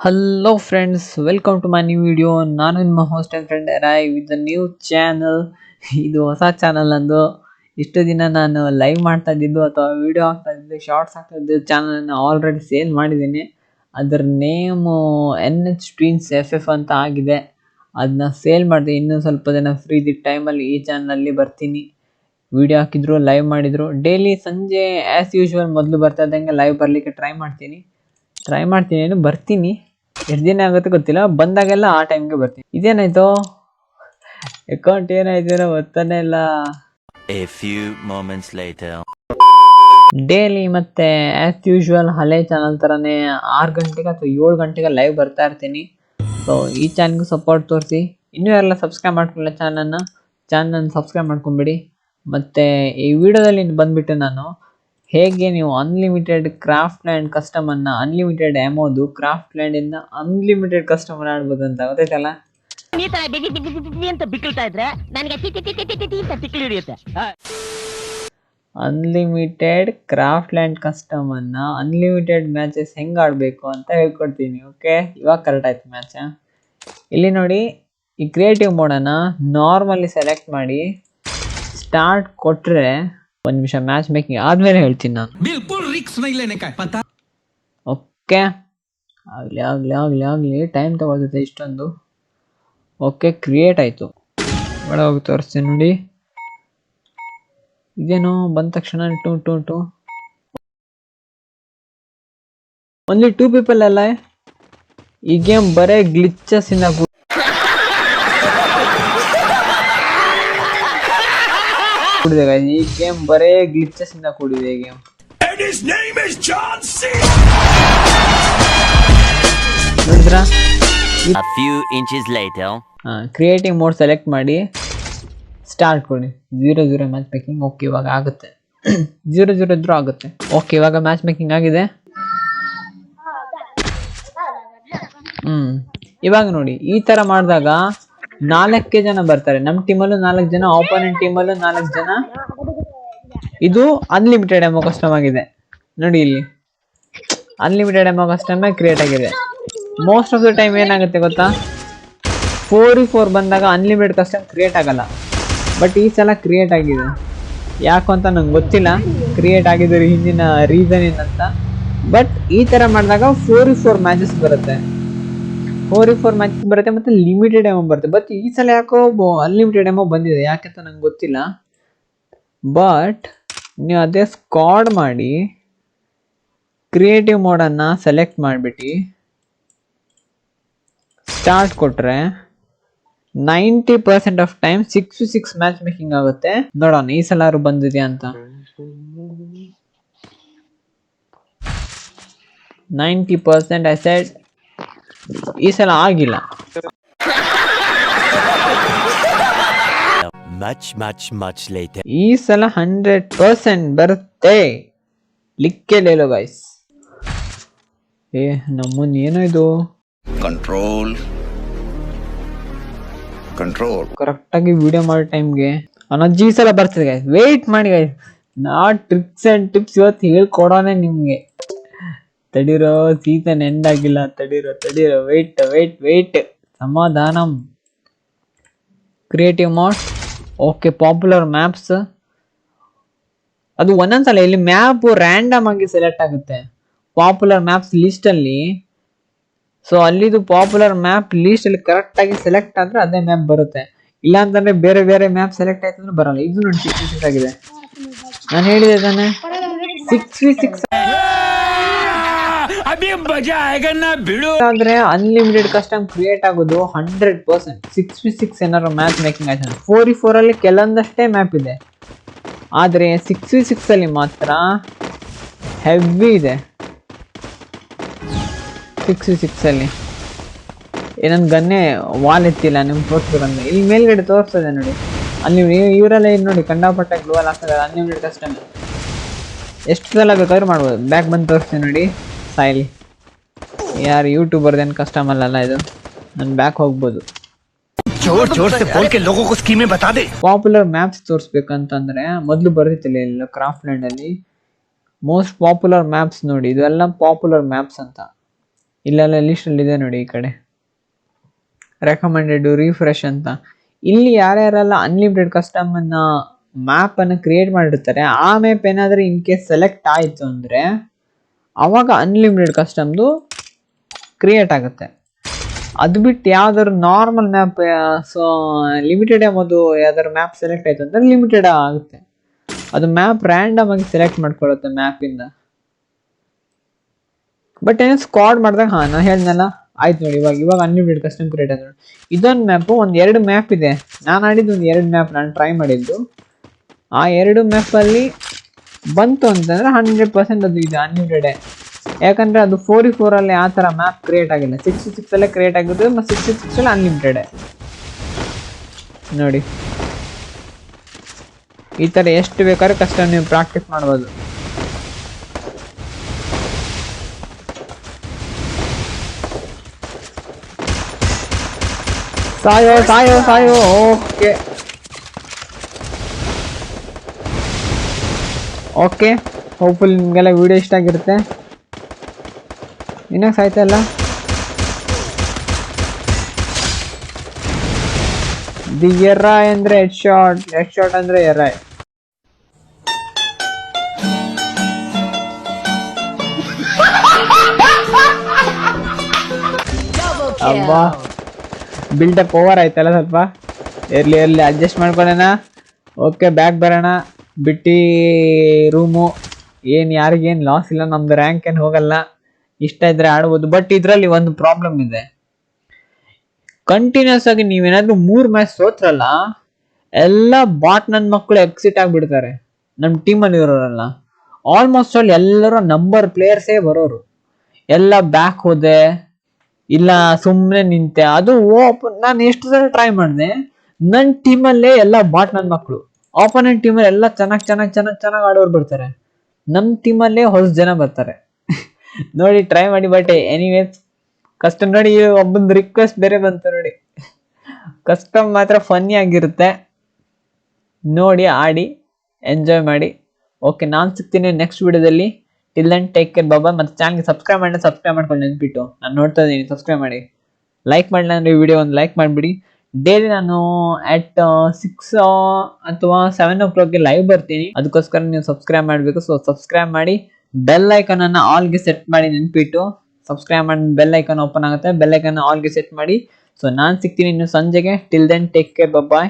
Hello friends, welcome to my new video. ನಾನು ನಿಮ್ಮ host and friend Yerai with a new channel. ಇದು ಹೊಸ channel ನಂದು. ಇಷ್ಟು ದಿನ ನಾನು ಲೈವ್ ಮಾಡ್ತಾ ಇದ್ದಿದ್ದು ಅಥವಾ ವಿಡಿಯೋ ಹಾಕ್ತಾ ಇದ್ದಿದ್ದು ಶಾರ್ಟ್ಸ್ ಹಾಕ್ತಾ ಇದ್ದಿದ್ದು ಚಾನಲನ್ನು ಆಲ್ರೆಡಿ ಸೇಲ್ ಮಾಡಿದ್ದೀನಿ. ಅದರ ನೇಮು NH Twins FF ಅಂತ ಆಗಿದೆ. ಅದನ್ನ ಸೇಲ್ ಮಾಡಿದೆ. ಇನ್ನೂ ಸ್ವಲ್ಪ ದಿನ ಫ್ರೀ ಇದ್ದ ಟೈಮಲ್ಲಿ ಈ ಚಾನಲಲ್ಲಿ ಬರ್ತೀನಿ. ವಿಡಿಯೋ ಹಾಕಿದ್ರು, ಲೈವ್ ಮಾಡಿದ್ರು. ಡೈಲಿ ಸಂಜೆ ಆ್ಯಸ್ ಯೂಶ್ವಲ್ ಮೊದಲು ಬರ್ತಾ ಇದ್ದಂಗೆ ಲೈವ್ ಬರಲಿಕ್ಕೆ ಟ್ರೈ ಮಾಡ್ತೀನಿ ಏನು ಬರ್ತೀನಿ. ಎಷ್ಟು ದಿನ ಆಗುತ್ತೆ ಗೊತ್ತಿಲ್ಲ, ಬಂದಾಗೆಲ್ಲ ಆ ಟೈಮ್ಗೆ ಬರ್ತೀನಿ. ಇದೇನಾಯ್ತು ಅಕೌಂಟ್ ಏನಾಯ್ತು ಗೊತ್ತಾನೆ ಇಲ್ಲ. ಡೈಲಿ ಮತ್ತೆ ಆಸ್ ಯೂಶ್ವಲ್ ಹಳೆ ಚಾನಲ್ ಥರನೇ 6 ಗಂಟೆಗೆ ಅಥವಾ 7 ಗಂಟೆಗೆ ಲೈವ್ ಬರ್ತಾ ಇರ್ತೀನಿ. ಸೊ ಈ ಚಾನಲ್ಗೂ ಸಪೋರ್ಟ್ ತೋರಿಸಿ. ಇನ್ನೂ ಯಾರೆಲ್ಲ ಸಬ್ಸ್ಕ್ರೈಬ್ ಮಾಡ್ಕೊಳ್ಳಿ ಚಾನಲ್ನ ಸಬ್ಸ್ಕ್ರೈಬ್ ಮಾಡ್ಕೊಂಬಿಡಿ. ಮತ್ತು ಈ ವಿಡಿಯೋದಲ್ಲಿ ಬಂದುಬಿಟ್ಟು ನಾನು ಹೇಗೆ ನೀವು ಅನ್ಲಿಮಿಟೆಡ್ ಕ್ರಾಫ್ಟ್ಲ್ಯಾಂಡ್ ಕಸ್ಟಮನ್ನು ಅನ್ಲಿಮಿಟೆಡ್ ಎಮೋದು ಕ್ರಾಫ್ಟ್ಲ್ಯಾಂಡಿಂದ ಅನ್ಲಿಮಿಟೆಡ್ ಕಸ್ಟಮರ್ ಆಡ್ಬೋದು ಅಂತ ಗೊತ್ತಾಯ್ತಲ್ಲ. ಅನ್ಲಿಮಿಟೆಡ್ ಕ್ರಾಫ್ಟ್ಲ್ಯಾಂಡ್ ಕಸ್ಟಮನ್ನು ಅನ್ಲಿಮಿಟೆಡ್ ಮ್ಯಾಚಸ್ ಹೆಂಗೆ ಆಡಬೇಕು ಅಂತ ಹೇಳ್ಕೊಡ್ತೀನಿ. ಓಕೆ, ಇವಾಗ ಕರೆಕ್ಟ್ ಆಯ್ತು ಮ್ಯಾಚ. ಇಲ್ಲಿ ನೋಡಿ, ಈ ಕ್ರಿಯೇಟಿವ್ ಮೋಡನ್ನು ನಾರ್ಮಲಿ ಸೆಲೆಕ್ಟ್ ಮಾಡಿ ಸ್ಟಾರ್ಟ್ ಕೊಟ್ಟರೆ ಒಂದು ನಿಮಿಷ ಮ್ಯಾಚ್ ಮೇಕಿಂಗ್ ಆದ್ಮೇಲೆ ಹೇಳ್ತೀನಿ ನಾನು. ಓಕೆ, ಆಗಲಿ ಟೈಮ್ ತಗೊಳ್ತೈತೆ ಇಷ್ಟೊಂದು. ಓಕೆ, ಕ್ರಿಯೇಟ್ ಆಯಿತು. ಒಳಗೆ ಹೋಗಿ ತೋರಿಸ್ತೀನಿ ನೋಡಿ. ಇದೇನು ಬಂದ ತಕ್ಷಣ ಟು ಓನ್ಲಿ 2 ಪೀಪಲ್ ಅಲ್ಲ. ಈ ಗೇಮ್ ಬರೇ ಗ್ಲಿಚಸ್ ಇಂದ ಕೂಡಿದೆ. ಈ ಗೇಮ್ ಬರೇ ಗ್ಲಿಚಸ್ ಇಂದ ಕೂಡಿದೆ ಈ ಗೇಮ್. ನೋಡಿದ್ರಾ? ಕ್ರಿಯೇಟಿವ್ ಮೋಡ್ ಸೆಲೆಕ್ಟ್ ಮಾಡಿ ಸ್ಟಾರ್ಟ್ ಕೊಡಿ. 0-0 ಮ್ಯಾಚ್ ಮೇಕಿಂಗ್. ಓಕೆ, ಇವಾಗ ಆಗುತ್ತೆ. 0-0 ಇದ್ರೂ ಆಗುತ್ತೆ. ಓಕೆ, ಇವಾಗ ಮ್ಯಾಚ್ ಮೇಕಿಂಗ್ ಆಗಿದೆ. ಇವಾಗ ನೋಡಿ, ಈ ತರ ಮಾಡಿದಾಗ 4 ಜನ ಬರ್ತಾರೆ. ನಮ್ಮ ಟೀಮಲ್ಲೂ 4 ಜನ, ಆಪೋನೆಂಟ್ ಟೀಮಲ್ಲೂ 4 ಜನ. ಇದು ಅನ್ಲಿಮಿಟೆಡ್ ಎಮೋ ಕಸ್ಟಮ್ ಆಗಿದೆ ನೋಡಿ. ಇಲ್ಲಿ ಅನ್ಲಿಮಿಟೆಡ್ ಎಮೋ ಕಸ್ಟಮ್ ಕ್ರಿಯೇಟ್ ಆಗಿದೆ. ಮೋಸ್ಟ್ ಆಫ್ ದ ಟೈಮ್ ಏನಾಗುತ್ತೆ ಗೊತ್ತಾ, 4v4 ಬಂದಾಗ ಅನ್ಲಿಮಿಟೆಡ್ ಕಸ್ಟಮ್ ಕ್ರಿಯೇಟ್ ಆಗಲ್ಲ. ಬಟ್ ಈ ಸಲ ಕ್ರಿಯೇಟ್ ಆಗಿದೆ. ಯಾಕೋ ಅಂತ ನಂಗೆ ಗೊತ್ತಿಲ್ಲ ಕ್ರಿಯೇಟ್ ಆಗಿದ್ರೆ ಹಿಂದಿನ ರೀಸನ್ ಏನಂತ. ಬಟ್ ಈ ಥರ ಮಾಡಿದಾಗ 4v4 ಮ್ಯಾಚಸ್ ಬರುತ್ತೆ. 4v4 ಮ್ಯಾಚಸ್ ಬರುತ್ತೆ ಮತ್ತು ಲಿಮಿಟೆಡ್ ಎಮೋ ಬರುತ್ತೆ. ಬಟ್ ಈ ಸಲ ಯಾಕೋ ಅನ್ಲಿಮಿಟೆಡ್ ಎಮೋ ಬಂದಿದೆ, ಯಾಕೆಂತ ನಂಗೆ ಗೊತ್ತಿಲ್ಲ. ಬಟ್ ನೀವು ಅದೇ ಸ್ಕ್ವಾಡ್ ಮಾಡಿ ಕ್ರಿಯೇಟಿವ್ ಮೋಡನ್ನು ಸೆಲೆಕ್ಟ್ ಮಾಡಿಬಿಟ್ಟು ಸ್ಟಾರ್ಟ್ ಕೊಟ್ಟರೆ 90% of time 6v6 match making ಆಗುತ್ತೆ. ನೋಡೋಣ ಈ ಸಲ ಬಂದಿದೆ ಅಂತ. 90% ಐ ಸೆಡ್ ಈ ಸಲ ಆಗಿಲ್ಲ. ಈ ಸಲ 100% ಬರುತ್ತೆ. ಲಿಕ್ಕೆ ಲೇಲೋ ಗೈಸ್. ನಮ್ಮನ್ ಏನೋ ಇದು ಕಂಟ್ರೋಲ್ ಕರೆಕ್ಟಾಗಿ ವಿಡಿಯೋ ಮಾಡೋ ಟೈಮ್ಗೆ ಅನಜ್ಜಿ ಈ ಸಲ ಬರ್ತದೆ ಗೈಸ್. ವೆಯ್ಟ್ ಮಾಡಿ ಗೈಸ್, ನಾ ಟ್ರಿಕ್ಸ್ ಆ್ಯಂಡ್ ಟಿಪ್ಸ್ ಇವತ್ತು ಹೇಳ್ಕೊಡೋಣ ನಿಮಗೆ. ತಡೀರೋ, ಸೀಸನ್ ಎಂಡ್ ಆಗಿಲ್ಲ. ತಡೀರೋ ವೆಯ್ಟ್ ಸಮಾಧಾನಂ. Creative mode. Okay, popular maps. ಅದು ಒಂದೊಂದ್ಸಲ ಇಲ್ಲಿ ಮ್ಯಾಪ್ ರ್ಯಾಂಡಮ್ ಆಗಿ ಸೆಲೆಕ್ಟ್ ಆಗುತ್ತೆ ಪಾಪ್ಯುಲರ್ ಮ್ಯಾಪ್ಸ್ ಲಿಸ್ಟಲ್ಲಿ. ಸೊ ಅಲ್ಲಿದು ಪಾಪ್ಯುಲರ್ ಮ್ಯಾಪ್ ಲಿಸ್ಟಲ್ಲಿ ಕರೆಕ್ಟಾಗಿ ಸೆಲೆಕ್ಟ್ ಆದರೆ ಅದೇ ಮ್ಯಾಪ್ ಬರುತ್ತೆ. ಇಲ್ಲ ಅಂತಂದರೆ ಬೇರೆ ಬೇರೆ ಮ್ಯಾಪ್ ಸೆಲೆಕ್ಟ್ ಆಯ್ತು ಅಂದ್ರೆ ಬರಲ್ಲ. ಇದು ನೋಡಿ 6v6 ಆಗಿದೆ. ನಾನು ಹೇಳಿದೆ ತಾನೆ 6v6 ಆದ್ರೆ ಅನ್ಲಿಮಿಟೆಡ್ ಕಸ್ಟಮ್ ಕ್ರಿಯೇಟ್ ಆಗೋದು 100%. 6v6 ಏನಾದ್ರು ಮ್ಯಾಚ್ ಮೇಕಿಂಗ್ ಆಯ್ತು. 4v4 ಅಲ್ಲಿ ಕೆಲವೊಂದಷ್ಟೇ ಮ್ಯಾಪ್ ಇದೆ, ಆದರೆ 6v6 ಅಲ್ಲಿ ಮಾತ್ರ ಹೆವಿ ಇದೆ. 6v6 ಅಲ್ಲಿ ಏನೊಂದು ಗನ್ನೇ ವಾಲ್ ಎತ್ತಿಲ್ಲ, ನಿಮ್ಗೆ ತೋರಿಸ್ಬೇಕಂದ್ರೆ ಇಲ್ಲಿ ಮೇಲ್ಗಡೆ ತೋರಿಸ್ತದೆ ನೋಡಿ. ಅಲ್ಲಿ ಇವರೆಲ್ಲ ಇದು ನೋಡಿ ಕಂಡಾಪಟ್ಟ ಗ್ಲೋವಲ್ ಆಗ್ತದೆ. ಅನ್ಲಿಮಿಟೆಡ್ ಕಸ್ಟಮ್ ಎಷ್ಟು ಸಲ ಬೇಕಾದ್ರೂ ಮಾಡ್ಬೋದು. ಬ್ಯಾಕ್ ಬಂದು ತೋರಿಸ್ತೀನಿ ನೋಡಿ. ಸಾಯಿಲಿ, ಯಾರು ಯೂಟ್ಯೂಬರ್ದೇನು ಕಸ್ಟಮ್ ಅಲ್ಲ ಇದು. ನಾನು ಬ್ಯಾಕ್ ಹೋಗ್ಬೋದು. ಪಾಪ್ಯುಲರ್ ಮ್ಯಾಪ್ಸ್ ತೋರಿಸ್ಬೇಕಂತಂದ್ರೆ ಮೊದಲು ಬರ್ತಿಲ್ಲ ಇಲ್ಲ ಕ್ರಾಫ್ಟ್ಲ್ಯಾಂಡ್ ಅಲ್ಲಿ ಮೋಸ್ಟ್ ಪಾಪ್ಯುಲರ್ ಮ್ಯಾಪ್ಸ್ ನೋಡಿ. ಇದೆಲ್ಲ ಪಾಪ್ಯುಲರ್ ಮ್ಯಾಪ್ಸ್ ಅಂತ. ಇಲ್ಲೆಲ್ಲ ಲಿಸ್ಟಲ್ಲಿ ಇದೆ ನೋಡಿ, ಈ ಕಡೆ ರೆಕಮೆಂಡೆಡ್ ರಿಫ್ರೆಶ್ ಅಂತ. ಇಲ್ಲಿ ಯಾರ್ಯಾರೆಲ್ಲ ಅನ್ಲಿಮಿಟೆಡ್ ಕಸ್ಟಮ್ ಅನ್ನ ಮ್ಯಾಪ್ ಅನ್ನು ಕ್ರಿಯೇಟ್ ಮಾಡಿರ್ತಾರೆ, ಆ ಮ್ಯಾಪ್ ಏನಾದರೂ ಇನ್ ಕೇಸ್ ಸೆಲೆಕ್ಟ್ ಆಯಿತು ಅಂದರೆ ಅವಾಗ ಅನ್ಲಿಮಿಟೆಡ್ ಕಸ್ಟಮ್ದು ಕ್ರಿಯೇಟ್ ಆಗುತ್ತೆ. ಅದು ಬಿಟ್ಟು ಯಾವ್ದಾದ್ರು ನಾರ್ಮಲ್ ಮ್ಯಾಪ್, ಸೊ ಲಿಮಿಟೆಡ್ ಎಂಬುದು ಯಾವ್ದಾದ್ರು ಮ್ಯಾಪ್ ಸೆಲೆಕ್ಟ್ ಆಯಿತು ಅಂದರೆ ಲಿಮಿಟೆಡ್ ಆಗುತ್ತೆ. ಅದು ಮ್ಯಾಪ್ ರ್ಯಾಂಡಮ್ ಆಗಿ ಸೆಲೆಕ್ಟ್ ಮಾಡ್ಕೊಳ್ಳುತ್ತೆ ಮ್ಯಾಪಿಂದ. ಬಟ್ ಏನೋ ಸ್ಕ್ವಾಡ್ ಮಾಡಿದಾಗ ನಾನು ಹೇಳ್ದಲ್ಲ, ಆಯ್ತು ನೋಡಿ ಇವಾಗ ಅನ್ಲಿಮಿಟೆಡ್ ಕಸ್ಟಮ್ ಕ್ರಿಯೇಟ್ ಆಯ್ತು ನೋಡಿ. ಇದೊಂದು ಮ್ಯಾಪು, ಒಂದು 2 ಮ್ಯಾಪ್ ಇದೆ. ನಾನು ಆಡಿದ್ದು ಒಂದು 2 ಮ್ಯಾಪ್ ನಾನು ಟ್ರೈ ಮಾಡಿದ್ದು. ಆ 2 ಮ್ಯಾಪಲ್ಲಿ ಬಂತು ಅಂತಂದರೆ 100% ಅದು ಇದೆ ಅನ್ಲಿಮಿಟೆಡೇ. ಯಾಕಂದರೆ ಅದು 4v4 ಆ ಥರ ಮ್ಯಾಪ್ ಕ್ರಿಯೇಟ್ ಆಗಿಲ್ಲ, 6v6 ಕ್ರಿಯೇಟ್ ಆಗಿದ್ದು, ಮತ್ತು 6v6 ಅನ್ಲಿಮಿಟೆಡೇ. ನೋಡಿ ಈ ಥರ ಎಷ್ಟು ಬೇಕಾದ್ರೂ ಕಸ್ಟಮ್ ನೀವು ಪ್ರಾಕ್ಟೀಸ್ ಮಾಡ್ಬೋದು. ಸಾಯೋ ಓಕೆ ಹೋಪ್ಫುಲಿ ನಿಮಗೆಲ್ಲ ವಿಡಿಯೋ ಇಷ್ಟ ಆಗಿರುತ್ತೆ. ಇನ್ನೂ ಸಾಯ್ತಾ ಇಲ್ಲ. ದಿ Yerai ಅಂದರೆ ಹೆಡ್ ಶಾಟ್ ಅಂದರೆ Yerai. ಅಬ್ಬಾ ಬಿಲ್ಡಪ್ ಓವರ್ ಆಯ್ತಲ್ಲ ಸ್ವಲ್ಪ. ಇರಲಿ ಅಡ್ಜಸ್ಟ್ ಮಾಡ್ಕೊಳ್ಳೋಣ. ಓಕೆ ಬ್ಯಾಕ್ ಬರೋಣ. ಬಿಟ್ಟು ರೂಮು ಏನು ಯಾರಿಗೇನು ಲಾಸ್ ಇಲ್ಲ, ನಮ್ದು ರ್ಯಾಂಕ್ ಏನು ಹೋಗಲ್ಲ. ಇಷ್ಟ ಇದ್ರೆ ಆಡ್ಬೋದು. ಬಟ್ ಇದರಲ್ಲಿ ಒಂದು ಪ್ರಾಬ್ಲಮ್ ಇದೆ. ಕಂಟಿನ್ಯೂಸ್ ಆಗಿ ನೀವೇನಾದ್ರೂ 3 ಮ್ಯಾಚ್ ಸೋತ್ರಲ್ಲ, ಎಲ್ಲ ಬಾಟ್ ನನ್ನ ಮಕ್ಕಳು ಎಕ್ಸಿಟ್ ಆಗಿಬಿಡ್ತಾರೆ. ನಮ್ಮ ಟೀಮಲ್ಲಿ ಇರೋರಲ್ಲ ಆಲ್ಮೋಸ್ಟ್ ಆಲ್ ಎಲ್ಲರೂ ನಂಬರ್ ಪ್ಲೇಯರ್ಸೇ ಬರೋರು. ಎಲ್ಲ ಬ್ಯಾಕ್ ಹೋದೆ, ಇಲ್ಲ ಸುಮ್ಮನೆ ನಿಂತೆ. ಅದು ನಾನು ಎಷ್ಟು ಸಲ ಟ್ರೈ ಮಾಡಿದೆ, ನನ್ನ ಟೀಮಲ್ಲೇ ಎಲ್ಲ ಬಾಟ್ ನನ್ನ ಮಕ್ಕಳು. ಆಪೋನೆಂಟ್ ಟೀಮಲ್ಲಿ ಎಲ್ಲ ಚೆನ್ನಾಗಿ ಆಡೋರು ಬರ್ತಾರೆ, ನಮ್ಮ ಟೀಮಲ್ಲೇ ಹೊಸ ಜನ ಬರ್ತಾರೆ. ನೋಡಿ ಟ್ರೈ ಮಾಡಿ. ಬಟ್ ಎನಿವೇಸ್ ಕಸ್ಟಮ್ ನೋಡಿ, ಒಬ್ಬಂದು ರಿಕ್ವೆಸ್ಟ್ ಬೇರೆ ಬಂತು ನೋಡಿ. ಕಸ್ಟಮ್ ಮಾತ್ರ ಫನ್ನಿ ಆಗಿರುತ್ತೆ, ನೋಡಿ ಆಡಿ ಎಂಜಾಯ್ ಮಾಡಿ. ಓಕೆ, ನಾನು ಸಿಗ್ತೀನಿ ನೆಕ್ಸ್ಟ್ ವಿಡಿಯೋದಲ್ಲಿ. ಟಿಲ್ ದೆನ್ ಟೇಕ್ ಕೇರ್, ಬಾಬಾ. ಮತ್ತು ಚಾನಲ್ಗೆ ಸಬ್ಸ್ಕ್ರೈಬ್ ಮಾಡ್ಕೊಂಡು ನೆನ್ಪಿಟ್ಟು. ನಾನು ನೋಡ್ತಾ ಇದ್ದೀನಿ, ಸಬ್ಸ್ಕ್ರೈಬ್ ಮಾಡಿ. ಲೈಕ್ ಮಾಡಲಿ ಅಂದರೆ ವಿಡಿಯೋ ಒಂದು ಲೈಕ್ ಮಾಡಿಬಿಡಿ. ಡೈಲಿ ನಾನು ಅಟ್ 6 ಅಥವಾ 7 o'clock ಲೈವ್ ಬರ್ತೀನಿ. ಅದಕ್ಕೋಸ್ಕರ ನೀವು ಸಬ್ಸ್ಕ್ರೈಬ್ ಮಾಡಬೇಕು. ಸೊ ಸಬ್ಸ್ಕ್ರೈಬ್ ಮಾಡಿ, ಬೆಲ್ ಐಕನ್ ಅನ್ನು ಆಲ್ಗೆ ಸೆಟ್ ಮಾಡಿ ನೆನ್ಪಿಟ್ಟು. ಸಬ್ಸ್ಕ್ರೈಬ್ ಮಾಡಿ, ಬೆಲ್ ಐಕನ್ ಓಪನ್ ಆಗುತ್ತೆ, ಬೆಲ್ ಐಕನ್ ಆಲ್ಗೆ ಸೆಟ್ ಮಾಡಿ. ಸೊ ನಾನು ಸಿಗ್ತೀನಿ ಇನ್ನು ಸಂಜೆಗೆ. ಟಿಲ್ ದೆನ್ ಟೇಕ್ ಕೇರ್, ಬಾಯ್.